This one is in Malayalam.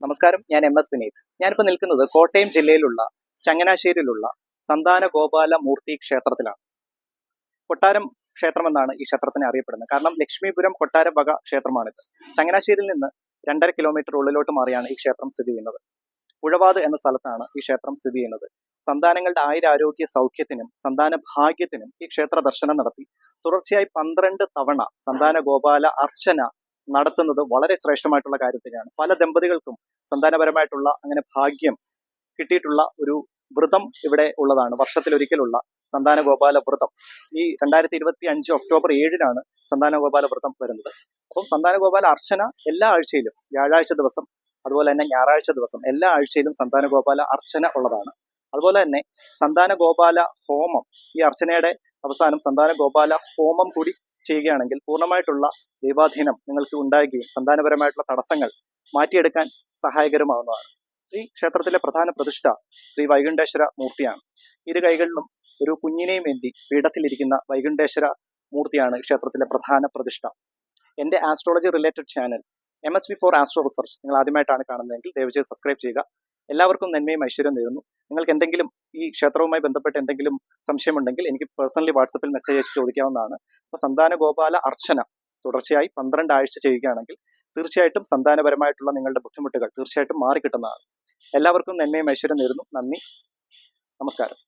നമസ്കാരം, ഞാൻ MS വിനീത്. ഞാനിപ്പോൾ നിൽക്കുന്നത് കോട്ടയം ജില്ലയിലുള്ള ചങ്ങനാശ്ശേരിയിലുള്ള സന്താന ഗോപാല മൂർത്തി ക്ഷേത്രത്തിലാണ്. കൊട്ടാരം ക്ഷേത്രം എന്നാണ് ഈ ക്ഷേത്രത്തിനെ അറിയപ്പെടുന്നത്. കാരണം ലക്ഷ്മീപുരം കൊട്ടാരം വക ക്ഷേത്രമാണിത്. ചങ്ങനാശ്ശേരിയിൽ നിന്ന് 2.5 കിലോമീറ്റർ ഉള്ളിലോട്ട് മാറിയാണ് ഈ ക്ഷേത്രം സ്ഥിതി ചെയ്യുന്നത്. ഉഴവാത് എന്ന സ്ഥലത്താണ് ഈ ക്ഷേത്രം സ്ഥിതി ചെയ്യുന്നത്. സന്താനങ്ങളുടെ ആയുരാരോഗ്യ സൗഖ്യത്തിനും സന്താന ഭാഗ്യത്തിനും ഈ ക്ഷേത്ര ദർശനം നടത്തി തുടർച്ചയായി 12 തവണ സന്താന ഗോപാല അർച്ചന നടത്തുന്നത് വളരെ ശ്രേഷ്ഠമായിട്ടുള്ള കാര്യം തന്നെയാണ്. പല ദമ്പതികൾക്കും സന്താനപരമായിട്ടുള്ള അങ്ങനെ ഭാഗ്യം കിട്ടിയിട്ടുള്ള ഒരു വ്രതം ഇവിടെ ഉള്ളതാണ്. വർഷത്തിലൊരിക്കലുള്ള സന്താന ഗോപാല വ്രതം ഈ 2025 ഒക്ടോബർ 7-നാണ് സന്താന ഗോപാല വ്രതം വരുന്നത്. അപ്പം സന്താന ഗോപാല അർച്ചന എല്ലാ ആഴ്ചയിലും വ്യാഴാഴ്ച ദിവസം, അതുപോലെ തന്നെ ഞായറാഴ്ച ദിവസം, എല്ലാ ആഴ്ചയിലും സന്താന ഗോപാല അർച്ചന ഉള്ളതാണ്. അതുപോലെ തന്നെ സന്താന ഗോപാല ഹോമം, ഈ അർച്ചനയുടെ അവസാനം സന്താന ഗോപാല ഹോമം കൂടി ചെയ്യുകയാണെങ്കിൽ പൂർണ്ണമായിട്ടുള്ള ദൈവാധീനം നിങ്ങൾക്ക് ഉണ്ടാകുകയും സന്താനപരമായിട്ടുള്ള തടസ്സങ്ങൾ മാറ്റിയെടുക്കാൻ സഹായകരമാകുന്നതാണ്. ഈ ക്ഷേത്രത്തിലെ പ്രധാന പ്രതിഷ്ഠ ശ്രീ വൈകുണ്ഠേശ്വര മൂർത്തിയാണ്. ഇരു കൈകളിലും ഒരു കുഞ്ഞിനെയും ഏന്തി പീഠത്തിലിരിക്കുന്ന വൈകുണ്ഠേശ്വര മൂർത്തിയാണ് ക്ഷേത്രത്തിലെ പ്രധാന പ്രതിഷ്ഠ. എൻ്റെ astrology related channel MSV4 astro research നിങ്ങൾ ആദ്യമായിട്ടാണ് കാണുന്നതെങ്കിൽ ദയവുചെയ്ത് സബ്സ്ക്രൈബ് ചെയ്യുക. എല്ലാവർക്കും നന്മയും ഐശ്വര്യം നേരുന്നു. നിങ്ങൾക്ക് എന്തെങ്കിലും ഈ ക്ഷേത്രവുമായി ബന്ധപ്പെട്ട് എന്തെങ്കിലും സംശയമുണ്ടെങ്കിൽ എനിക്ക് പേഴ്സണലി വാട്സപ്പിൽ മെസ്സേജ് അയച്ച് ചോദിക്കാവുന്നതാണ്. അപ്പോൾ സന്താന ഗോപാല അർച്ചന തുടർച്ചയായി 12 ആഴ്ച ചെയ്യുകയാണെങ്കിൽ തീർച്ചയായിട്ടും സന്താനപരമായിട്ടുള്ള നിങ്ങളുടെ ബുദ്ധിമുട്ടുകൾ തീർച്ചയായിട്ടും മാറിക്കിട്ടുന്നതാണ്. എല്ലാവർക്കും നന്മയും ഐശ്വര്യം നേരുന്നു. നന്ദി, നമസ്കാരം.